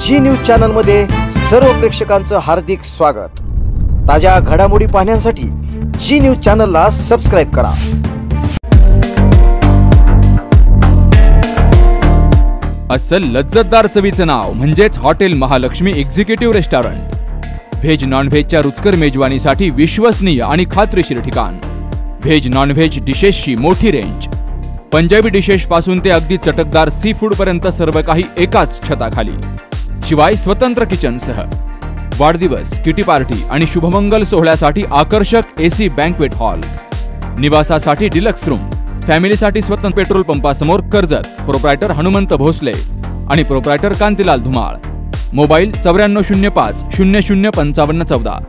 जी news channel मध्ये सर्व प्रेक्षकांचं हार्दिक स्वागत। ताज्या घडामोडी पाहण्यासाठी जी न्यूज चॅनलला सबस्क्राइब करा। अस्सल लज्जतदार चवीचं नाव म्हणजेच hotel Mahalaxmi executive restaurant. Veg non व्हेजच्या रुचकर मेजवानीसाठी विश्वसनीय आणि खात्रीशीर ठिकाण। व्हेज नॉन व्हेज डिशेसची मोठी रेंज, पंजाबी डिशेस पासून ते अगदी चटकदार सी फूड पर्यंत सर्व काही एकाच छताखाली। शिवाय स्वतंत्र किचनसह वाढदिवस, किटी पार्टी आणि शुभमंगल सोहळ्यासाठी आकर्षक एसी बँक्वेट हॉल, निवासासाठी डिलक्स रूम, फॅमिलीसाठी स्वतंत्र पेट्रोल पंपासमोर कर्जत। प्रोप्रायटर हनुमंत भोसले आणि प्रोप्रायटर कांतीलाल धुमाळ। मोबाईल 9405 005514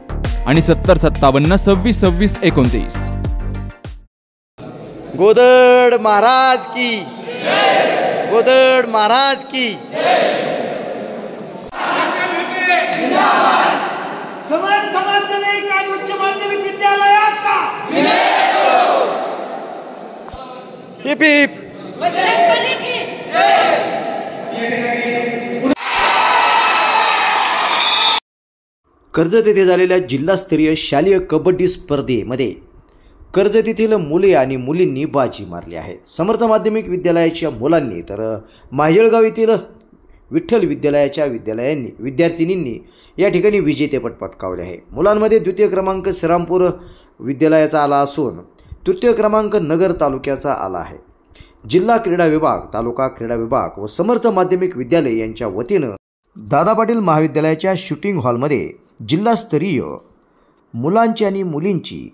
आणि 7057 2626 29। गोदड़ महाराज की जय, गोदड़ महाराज की जय। समर्थ माध्यमिक आणि उच्च माध्यमिक विद्यालयाचा हिप हिप बजरंगबली की जय। कर्जत येथे झालेल्या जिल्हास्तरीय शालेय कबड्डी स्पर्धेमध्ये कर्जत येथील मुले आणि मुलींनी बाजी मारली आहे। समर्थ माध्यमिक विद्यालयाच्या मुलांनी तर माहिळगाव येथील विठ्ठल विद्यालयाच्या विद्यार्थिनींनी या ठिकाणी विजेतेपद पटकावले आहे। मुलांमध्ये द्वितीय क्रमांक श्रीरामपूर विद्यालयाचा आला असून तृतीय क्रमांक नगर तालुक्याचा आला आहे। जिल्हा क्रीडा विभाग, तालुका क्रीडा विभाग व समर्थ माध्यमिक विद्यालय यांच्या वतीनं दादा पाटील महाविद्यालयाच्या शूटिंग हॉलमध्ये जिल्हास्तरीय मुलांची आणि मुलींची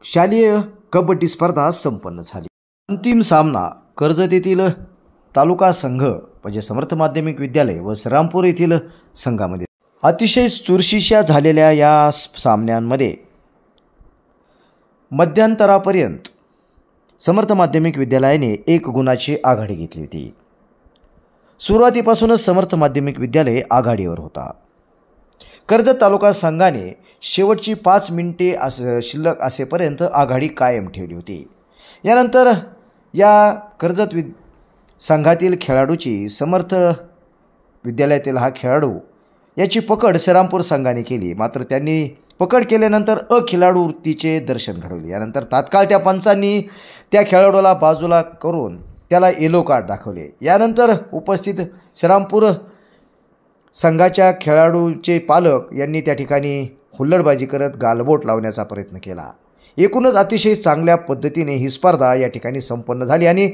शालेय कबड्डी स्पर्धा संपन्न झाली। अंतिम सामना कर्जत येथील तालुका संघ म्हणजे समर्थ माध्यमिक विद्यालय व श्रीरामपूर येथील संघामध्ये अतिशय चुरशीच्या झालेल्या या सामन्यांमध्ये मध्यंतरापर्यंत समर्थ माध्यमिक विद्यालयाने 1 गुणाची आघाडी घेतली होती। सुरुवातीपासूनच समर्थ माध्यमिक विद्यालय आघाडीवर होता। कर्जत तालुका संघाने शेवटची 5 मिनिटे शिल्लक असेपर्यंत आघाडी कायम ठेवली होती। यानंतर या कर्जत संघातील खेळाडूची समर्थ विद्यालयातील हा खेळाडू याची पकड श्रीरामपूर संघाने केली, मात्र त्यांनी पकड केल्यानंतर अखिलाडू वृत्तीचे दर्शन घडवले। यानंतर तात्काळ त्या पंचांनी त्या खेळाडूला बाजूला करून त्याला येलो कार्ड दाखवले। यानंतर उपस्थित श्रीरामपूर संघाच्या खेळाडूचे पालक यांनी त्या ठिकाणी हुल्लडबाजी करत गालबोट लावण्याचा प्रयत्न केला। एकूणच अतिशय चांगल्या पद्धतीने ही स्पर्धा या ठिकाणी संपन्न झाली आणि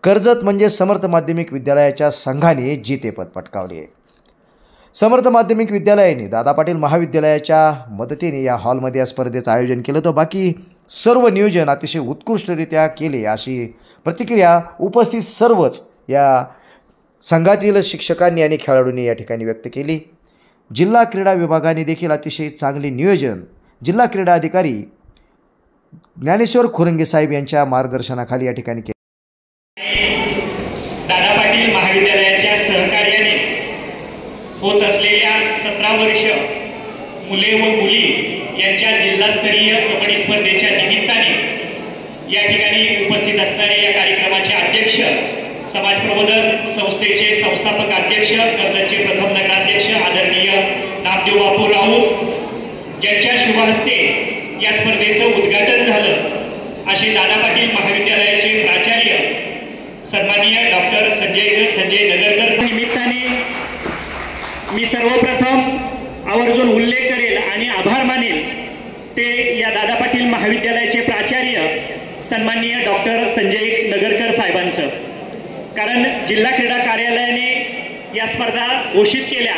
कर्जत म्हणजे समर्थ माध्यमिक विद्यालयाच्या संघाने जेतेपद पटकावले। समर्थ माध्यमिक विद्यालयाने दादा पाटील महाविद्यालयाच्या मदतीने या हॉलमध्ये या स्पर्धेचं आयोजन केलं होतं। बाकी सर्व नियोजन अतिशय उत्कृष्टरित्या केले अशी प्रतिक्रिया उपस्थित सर्वच या संघातील शिक्षकांनी आणि खेळाडूंनी या ठिकाणी व्यक्त केली। जिल्हा क्रीडा विभागाने देखील अतिशय चांगले नियोजन जिल्हा क्रीडा अधिकारी ज्ञानेश्वर खोरंगे साहेब यांच्या मार्गदर्शनाखाली या ठिकाणी केले। दादा पाटील महाविद्यालयाच्या सहकार्याने होत असलेल्या 17 वर्ष मुले व मुली यांच्या जिल्हास्तरीय कबड्डी स्पर्धेच्या निमित्ताने या ठिकाणी उपस्थित असणारे या कार्यक्रमाचे अध्यक्ष, समाज प्रबोधन संस्थेचे संस्थापक अध्यक्ष, कर्जतचे प्रथम नगराध्यक्ष आदरणीय नामदेव बापू राऊत, ज्यांच्या शुभ हस्ते या स्पर्धेचं उद्घाटन झालं असे दादा पाटील महाविद्यालयाचे प्राचार्य सन्माननीय डॉक्टर संजय नगरकर निमित्ताने मी सर्वप्रथम आवर्जून उल्लेख करेल आणि आभार मानेल ते या दादा पाटील महाविद्यालयाचे प्राचार्य सन्माननीय डॉक्टर संजय नगरकर साहेबांचं। कारण जिल्हा क्रीडा कार्यालयाने या स्पर्धा घोषित केल्या,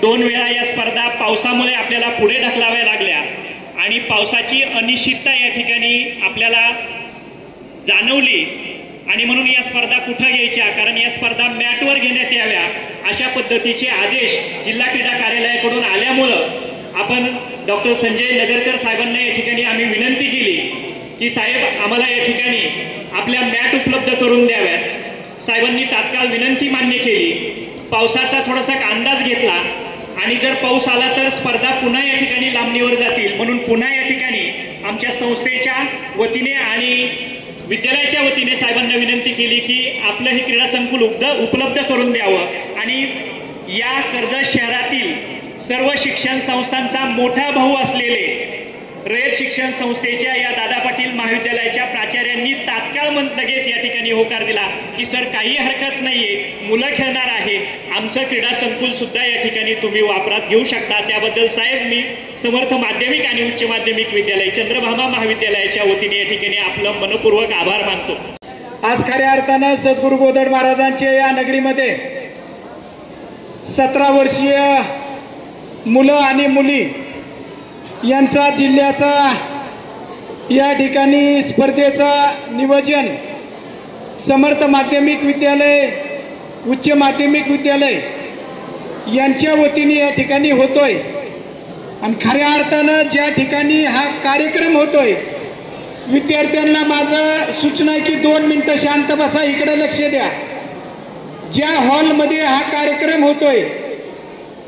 2 वेळा या स्पर्धा पावसामुळे आपल्याला पुढे ढकलाव्या लागल्या आणि पावसाची अनिश्चितता या ठिकाणी आपल्याला जाणवली आणि म्हणून या स्पर्धा कुठं घ्यायच्या, कारण या स्पर्धा मॅटवर घेण्यात याव्या अशा पद्धतीचे आदेश जिल्हा क्रीडा कार्यालयाकडून आल्यामुळं आपण डॉक्टर संजय नगरकर साहेबांना या ठिकाणी आम्ही विनंती केली की साहेब आम्हाला या ठिकाणी आपल्या मॅट उपलब्ध करून द्याव्यात। साहेबांनी तात्काळ विनंती मान्य केली। पावसाचा थोडासा अंदाज घेतला आणि जर पाऊस आला तर स्पर्धा पुन्हा या ठिकाणी लांबणीवर जातील, म्हणून पुन्हा या ठिकाणी आमच्या संस्थेच्या वतीने आणि विद्यालयाच्या वतीने साहेबांना विनंती केली की आपलं हे क्रीडा संकुल उपलब्ध करून द्यावं आणि या कर्जत शहरातील सर्व शिक्षण संस्थांचा मोठा भाऊ असलेले रयत शिक्षण संस्थेच्या या दादा पाटील महाविद्यालयाच्या प्राचार्यांनी तात्काळ लगेच या ठिकाणी होकार दिला की सर काही हरकत नाहीये, मुलं खेळणार आहे, आमचं क्रीडा संकुल सुद्धा या ठिकाणी तुम्ही वापरात घेऊ शकता. त्याबद्दल साहेब मी समर्थ माध्यमिक आणि उच्च माध्यमिक विद्यालय चंद्रभागा महाविद्यालयाच्या वतीने या ठिकाणी आपलं मनपूर्वक आभार मानतो. आज खऱ्या अर्थानं सद्गुरू गोदड महाराजांच्या या नगरीमध्ये 17 वर्षीय मुलं आणि मुली यांचा जिल्ह्याचा या ठिकाणी स्पर्धेचा नियोजन समर्थ माध्यमिक विद्यालय उच्च माध्यमिक विद्यालय यांच्या वतीने या ठिकाणी होतोय. आणि खऱ्या अर्थानं ज्या ठिकाणी हा कार्यक्रम होतोय, विद्यार्थ्यांना माझं सूचना आहे की 2 मिनिटं शांत बसा, इकडे लक्ष द्या. ज्या हॉलमध्ये हा कार्यक्रम होतोय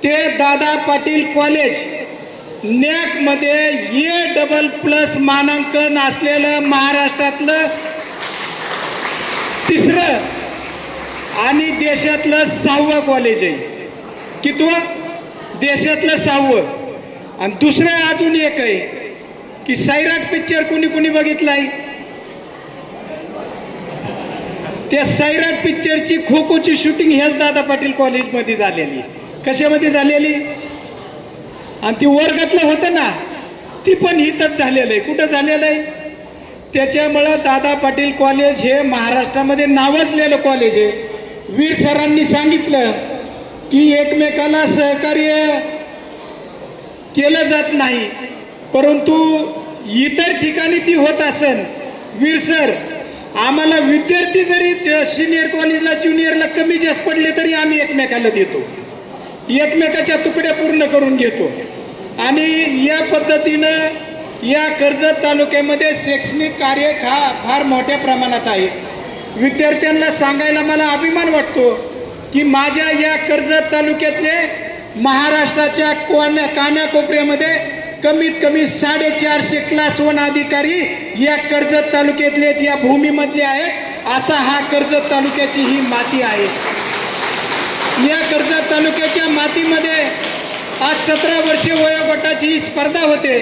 ते दादा पाटील कॉलेज नॅक मध्ये A++ मानांकन असलेलं महाराष्ट्रातलं 3रं आणि देशातलं 6वं कॉलेज आहे. कितवं? देशातलं 6वं. आणि दुसरं अजून एक आहे की सैराट पिक्चर कुणी कुणी बघितलाय? त्या सैराट पिक्चरची खो खोची शूटिंग ह्याच दादा पाटील कॉलेजमध्ये झालेली. कशामध्ये झालेली? आणि ती वर्गातलं होतं ना, ती पण इथंच झालेलं आहे. कुठं झालेलं आहे? त्याच्यामुळं दादा पाटील कॉलेज हे महाराष्ट्रामध्ये नावाजलेलं कॉलेज आहे. वीर सरांनी सांगितलं की एकमेकाला सहकार्य केलं जात नाही, परंतु इतर ठिकाणी ती होत असेल. वीर सर, आम्हाला विद्यार्थी जरी सिनियर कॉलेजला ज्युनियरला कमी जास्त पडले तरी आम्ही एकमेकाला देतो, एकमेकाच्या तुकड्या पूर्ण करून घेतो. आणि या पद्धतीनं या कर्जत तालुक्यामध्ये शैक्षणिक कार्य फार मोठ्या प्रमाणात आहे. विद्यार्थ्यांना सांगायला मला अभिमान वाटतो की माझ्या या कर्जत तालुक्यातले महाराष्ट्राच्या कानाकोपऱ्यामध्ये कमीत कमी 450 क्लास 1 अधिकारी या कर्जत तालुक्यातले या भूमीमधले आहेत. असा हा कर्जत तालुक्याची ही माती आहे. या कर्जत तालुक्याच्या मातीमध्ये आज 17 वर्षे वयोगटाची स्पर्धा होते.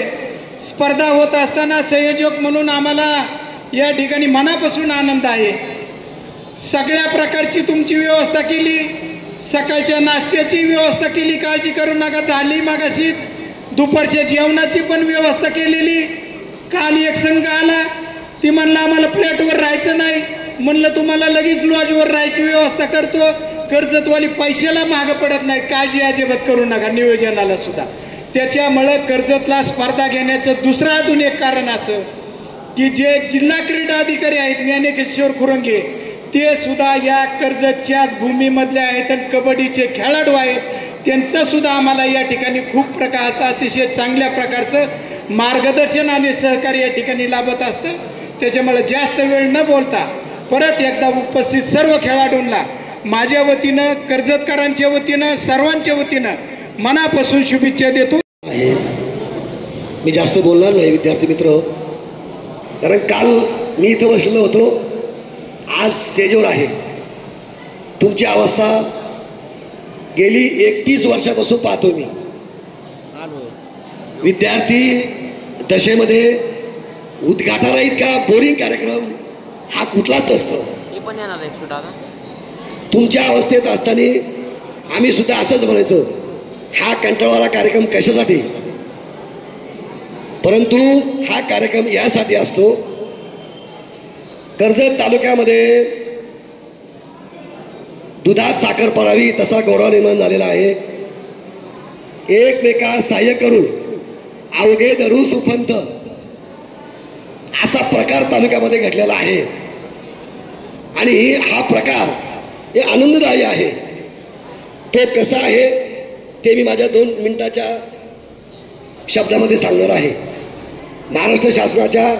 स्पर्धा होत असताना संयोजक म्हणून आम्हाला या ठिकाणी मनापासून आनंद आहे. सगळ्या प्रकारची तुमची व्यवस्था केली, सकाळच्या नाश्त्याची व्यवस्था केली, काळजी करू नका, झाली. मागाशीच दुपारच्या जेवणाची पण व्यवस्था केलेली. काल एक संघ आला, ती म्हणला आम्हाला प्लेटवर राहायचं नाही. म्हणलं तुम्हाला लगेच लॉजवर राहायची व्यवस्था करतो. कर्जतवाली पैशाला मागं पडत नाही, काळजी अजिबात करू नका नियोजनाला सुद्धा. त्याच्यामुळं कर्जतला स्पर्धा घेण्याचं दुसरं अजून एक कारण असं की जे जिल्हा क्रीडा अधिकारी आहेत ज्ञानेश्वर खुरंगे, ते सुद्धा या कर्जतच्याच भूमीमधले आहेत आणि कबड्डीचे खेळाडू आहेत. त्यांचं सुद्धा आम्हाला या ठिकाणी खूप प्रकारचं अतिशय चांगल्या प्रकारचं मार्गदर्शन आणि सहकार्य या ठिकाणी लाभत असतं. त्याच्यामुळे जास्त वेळ न बोलता परत एकदा उपस्थित सर्व खेळाडूंना माझ्या वतीनं, कर्जतकरांच्या वतीनं, सर्वांच्या वतीनं मनापासून शुभेच्छा देतो. मी जास्त बोलणार नाही विद्यार्थी मित्र, कारण काल मी इथं बसलेलो होतो, आज स्टेजवर आहे. तुमची अवस्था गेली 31 वर्षापासून पाहतो मी. विद्यार्थी दशेमध्ये उद्घाटना इतका बोरिंग कार्यक्रम हा कुठलाच नसतो. तुमच्या अवस्थेत असताना आम्ही सुद्धा असंच म्हणायचो, हा कंटाळवाला कार्यक्रम कशासाठी? परंतु हा कार्यक्रम यासाठी असतो, कर्जत तालुक्यामध्ये दुधात साखर पडावी तसा गौरव निर्माण झालेला आहे. एकमेका सहाय्य करून अवघे धरू सुपंथ असा प्रकार तालुक्यामध्ये घडलेला आहे. आणि हा प्रकार हे आनंददायी आहे. तो कसा आहे ते मी माझ्या 2 मिनिटाच्या शब्दामध्ये सांगणार आहे. महाराष्ट्र शासनाच्या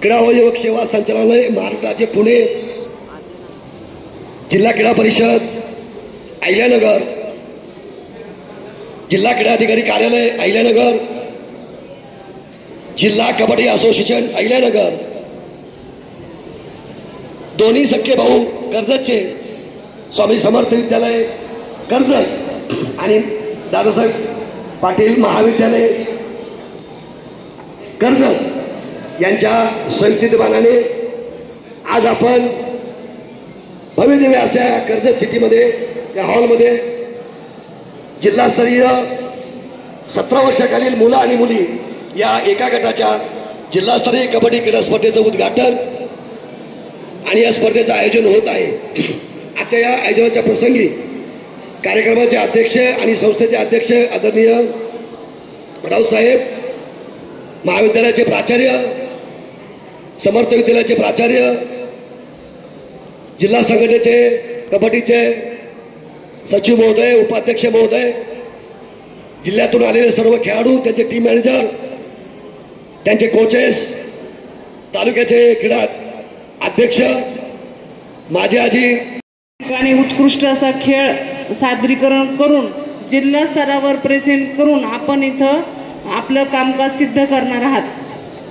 क्रीडा व युवक सेवा संचालनालय, महाराष्ट्र राज्य पुणे, जिल्हा क्रीडा परिषद अहिल्यानगर, जिल्हा क्रीडा अधिकारी कार्यालय अहिल्यानगर, जिल्हा कबड्डी असोसिएशन अहिल्यानगर, दोन्ही सख्खे भाऊ कर्जतचे स्वामी समर्थ विद्यालय कर्जत आणि दादासाहेब पाटील महाविद्यालय कर्जत यांच्या संयुक्त विद्यमानाने आज आपण भव्यदिव्य अशा कर्जत सिटीमध्ये या हॉलमध्ये जिल्हास्तरीय 17 वर्षाखालील मुलं आणि मुली या एका गटाच्या जिल्हास्तरीय कबड्डी क्रीडा स्पर्धेचं उद्घाटन आणि या स्पर्धेचं आयोजन होत आहे. आजच्या या आयोजनाच्या प्रसंगी कार्यक्रमाचे अध्यक्ष आणि संस्थेचे अध्यक्ष आदरणीय रावसाहेब, महाविद्यालयाचे प्राचार्य, समर्थ विद्यालयाचे प्राचार्य, जिल्हा संघटनेचे कबड्डीचे सचिव महोदय, उपाध्यक्ष महोदय, जिल्ह्यातून आलेले सर्व खेळाडू, त्यांचे टीम मॅनेजर, त्यांचे कोचेस, तालुक्याचे क्रीडा अध्यक्ष, माझे आजी आणि उत्कृष्ट असा खेळ सादरीकरण करून जिल्हा स्तरावर प्रेझेंट करून आपण इथं आपलं कामकाज सिद्ध करणार आहात.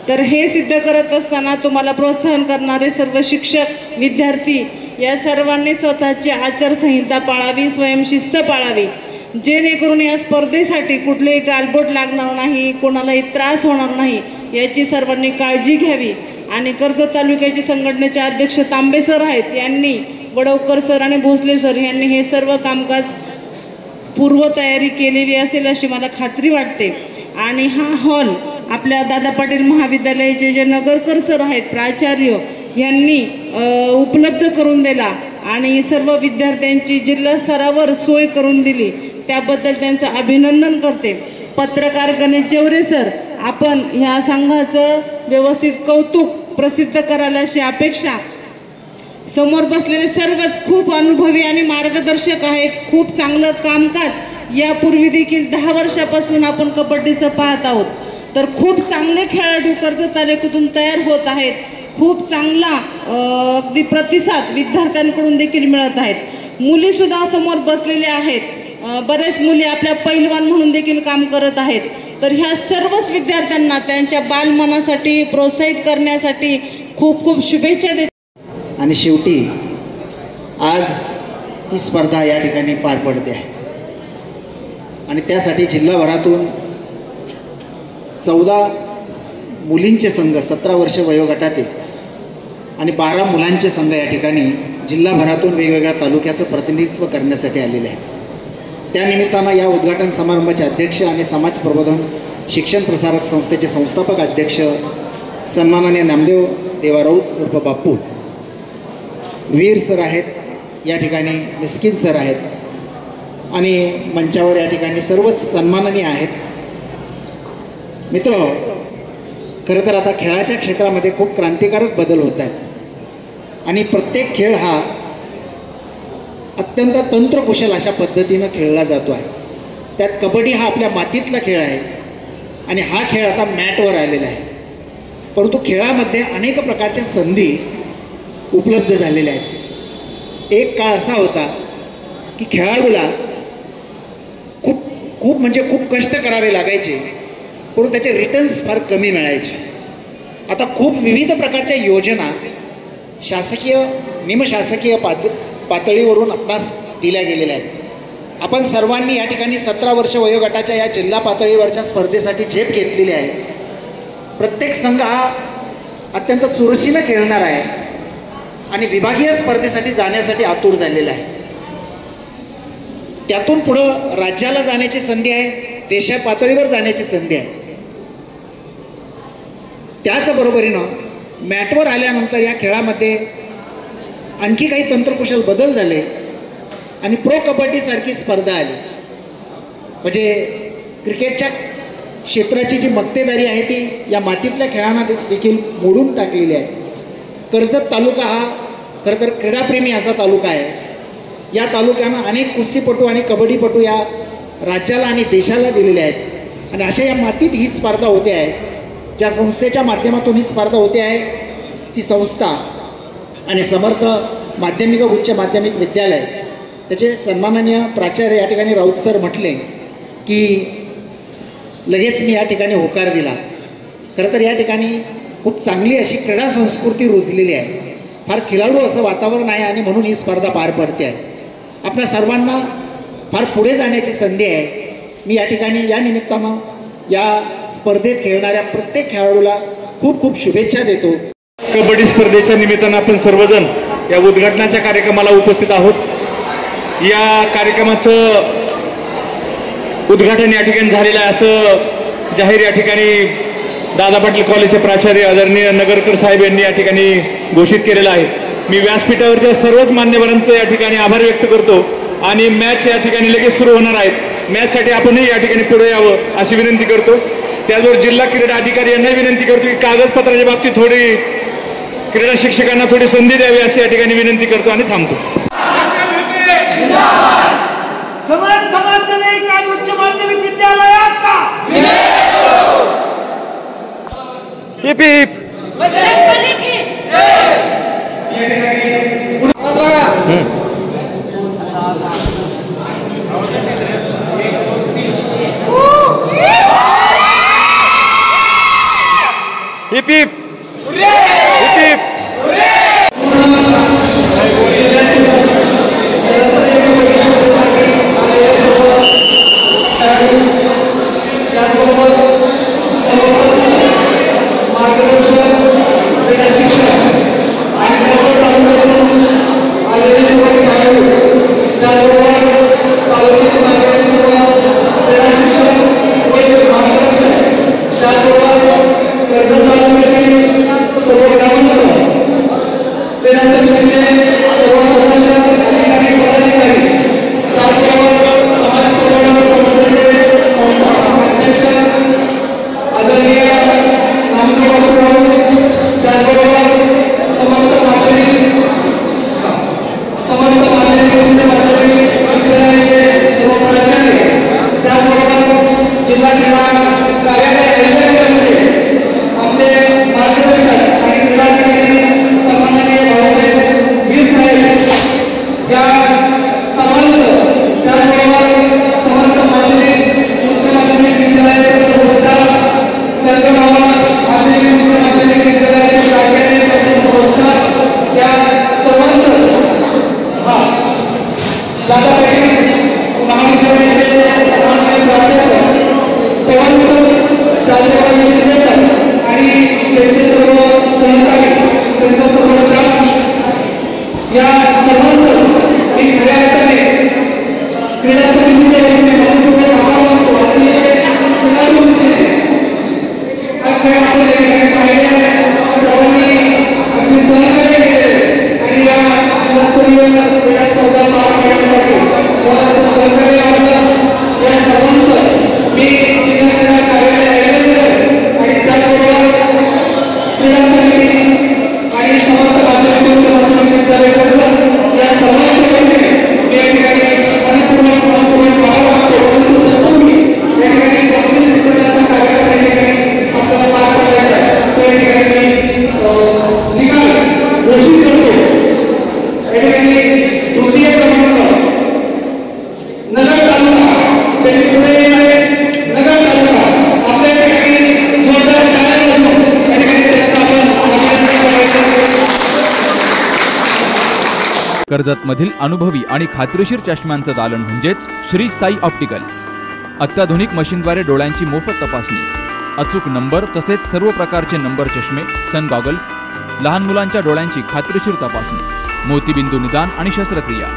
तर हे सिद्ध करत असताना तुम्हाला प्रोत्साहन करणारे सर्व शिक्षक, विद्यार्थी या सर्वांनी स्वतःची आचारसंहिता पाळावी, स्वयंशिस्त पाळावी, जेणेकरून या स्पर्धेसाठी कुठलेही गालबोट लागणार नाही, कोणालाही त्रास होणार नाही याची सर्वांनी काळजी घ्यावी. आणि कर्जत तालुक्याचे संघटनेचे अध्यक्ष तांबे सर आहेत, यांनी वडवकर सर आणि भोसले सर यांनी हे सर्व कामकाज पूर्वतयारी केलेली असेल अशी मला खात्री वाटते. आणि हा हॉल आपल्या दादा पाटील महाविद्यालयाचे जे नगरकर सर आहेत, प्राचार्य, यांनी उपलब्ध करून दिला आणि सर्व विद्यार्थ्यांची जिल्हा स्तरावर सोय करून दिली, त्याबद्दल त्यांचं अभिनंदन करते. पत्रकार गणेश जेवरे सर, आपण ह्या संघाचं व्यवस्थित कौतुक प्रसिद्ध कराल अशी अपेक्षा. समोर बसलेले सर्वच खूप अनुभवी आणि मार्गदर्शक आहेत. खूप चांगलं कामकाज यापूर्वी देखील 10 वर्षापासून आपण कबड्डीचं पाहत आहोत. तर खूप चांगले खेळाडू कर्जत तालुक्यातून तयार होत आहेत. खूप चांगला अगदी प्रतिसाद विद्यार्थ्यांकडून देखील मिळत आहेत. मुलीसुद्धा समोर बसलेल्या आहेत. बरेच मुली आपल्या पैलवान म्हणून देखील काम करत आहेत. तर ह्या सर्वच विद्यार्थ्यांना त्यांच्या बालमनासाठी प्रोत्साहित करण्यासाठी खूप खूप शुभेच्छा देते. आणि शेवटी आज ही स्पर्धा या ठिकाणी पार पडते आहे आणि त्यासाठी जिल्हाभरातून 14 मुलींचे संघ 17 वर्ष वयोगटातील आणि 12 मुलांचे संघ या ठिकाणी जिल्हाभरातून वेगवेगळ्या तालुक्याचं प्रतिनिधित्व करण्यासाठी आलेले आहे. त्यानिमित्तानं या उद्घाटन समारंभाचे अध्यक्ष आणि समाज प्रबोधन शिक्षण प्रसारक संस्थेचे संस्थापक अध्यक्ष सन्माननीय नामदेव देवा राऊत उर्फ बापू, वीर सर आहेत या ठिकाणी, मिस्किन सर आहेत आणि मंचावर या ठिकाणी सर्वच सन्माननीय आहेत. मित्र, खरं तर आता खेळाच्या क्षेत्रामध्ये खूप क्रांतिकारक बदल होत आहेत आणि प्रत्येक खेळ हा अत्यंत तंत्रकुशल अशा पद्धतीनं खेळला जातो आहे. त्यात कबड्डी हा आपल्या मातीतला खेळ आहे आणि हा खेळ आता मॅटवर आलेला आहे. परंतु खेळामध्ये अनेक प्रकारच्या संधी उपलब्ध झालेल्या आहेत. एक काळ असा होता की खेळाडूला खूप म्हणजे खूप कष्ट करावे लागायचे, परंतु त्याचे रिटर्न्स फार कमी मिळायचे. आता खूप विविध प्रकारच्या योजना शासकीय, निमशासकीय पातळीवरून आपणास दिल्या गेलेल्या आहेत. आपण सर्वांनी या ठिकाणी 17 वर्ष वयोगटाच्या या जिल्हा पातळीवरच्या स्पर्धेसाठी झेप घेतलेली आहे. प्रत्येक संघ हा अत्यंत चुरशीनं खेळणार आहे आणि विभागीय स्पर्धेसाठी जाण्यासाठी आतुर झालेला आहे. त्यातून पुढं राज्याला जाण्याची संधी आहे, देशा पातळीवर जाण्याची संधी आहे. त्याचबरोबरीनं मॅटवर आल्यानंतर या खेळामध्ये आणखी काही तंत्रकुशल बदल झाले आणि प्रो कबड्डीसारखी स्पर्धा आली. म्हणजे क्रिकेटच्या क्षेत्राची जी मक्तेदारी आहे ती या मातीतल्या खेळांना देखील मोडून टाकलेली आहे. कर्जत तालुका हा खरं तर क्रीडाप्रेमी असा तालुका आहे. या तालुक्यानं अनेक कुस्तीपटू आणि कबड्डीपटू या राज्याला आणि देशाला दिलेले आहेत आणि अशा या मातीत ही स्पर्धा होते आहे. ज्या संस्थेच्या माध्यमातून ही स्पर्धा होते आहे ती संस्था आणि समर्थ माध्यमिक व उच्च माध्यमिक विद्यालय, त्याचे सन्माननीय प्राचार्य या ठिकाणी राऊत सर म्हटले की लगेच मी या ठिकाणी होकार दिला. खरं तर या ठिकाणी खूप चांगली अशी क्रीडा संस्कृती रुजलेली आहे. फार खिलाडू असं वातावरण आहे आणि म्हणून ही स्पर्धा पार पडते आहे. आपल्या सर्वांना फार पुढे जाण्याची संधी आहे. मी या ठिकाणी या निमित्तानं या स्पर्धेत खेळणाऱ्या प्रत्येक खेळाडूला खूप खूप शुभेच्छा देतो. कबड्डी स्पर्धेच्या निमित्तानं आपण सर्वजण या उद्घाटनाच्या कार्यक्रमाला उपस्थित आहोत. या कार्यक्रमाचं उद्घाटन या ठिकाणी झालेलं आहे असं जाहीर या ठिकाणी दादा पाटील कॉलेजचे प्राचार्य आदरणीय नगरकर साहेब यांनी या ठिकाणी घोषित केलेलं आहे. मी व्यासपीठावरच्या सर्वच मान्यवरांचं या ठिकाणी आभार व्यक्त करतो आणि मॅच या ठिकाणी लगेच सुरू होणार आहेत. मॅचसाठी आपणही या ठिकाणी पुढे यावं अशी विनंती करतो. त्याचबरोबर जिल्हा क्रीडा अधिकारी यांनाही विनंती करतो की कागदपत्राच्या बाबतीत थोडी क्रीडा शिक्षकांना थोडी संधी द्यावी अशी या ठिकाणी विनंती करतो आणि थांबतो. समर्थ माध्यमिक आणि उच्च माध्यमिक विद्यालयाचा hip hip hip hip hip कर्जतमधील अनुभवी आणि खात्रीशीर चष्म्यांचं दालन म्हणजेच श्री साई ऑप्टिकल्स. अत्याधुनिक मशीनद्वारे डोळ्यांची मोफत तपासणी, अचूक नंबर तसेच सर्व प्रकारचे नंबर चष्मे, सन गॉगल्स, लहान मुलांच्या डोळ्यांची खात्रीशीर तपासणी, मोतीबिंदू निदान आणि शस्त्रक्रिया,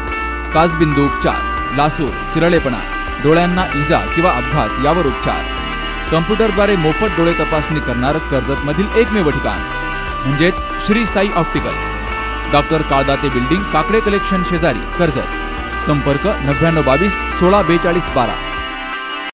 काचबिंदू उपचार, लासूर, तिरळेपणा, डोळ्यांना इजा किंवा अपघात यावर उपचार, कम्प्युटरद्वारे मोफत डोळे तपासणी करणारं कर्जतमधील एकमेव ठिकाण म्हणजेच Shri Sai opticals. Doctor Kaldate building, Kakade collection शेजारी, कर्जत. संपर्क 9922 16 42 12.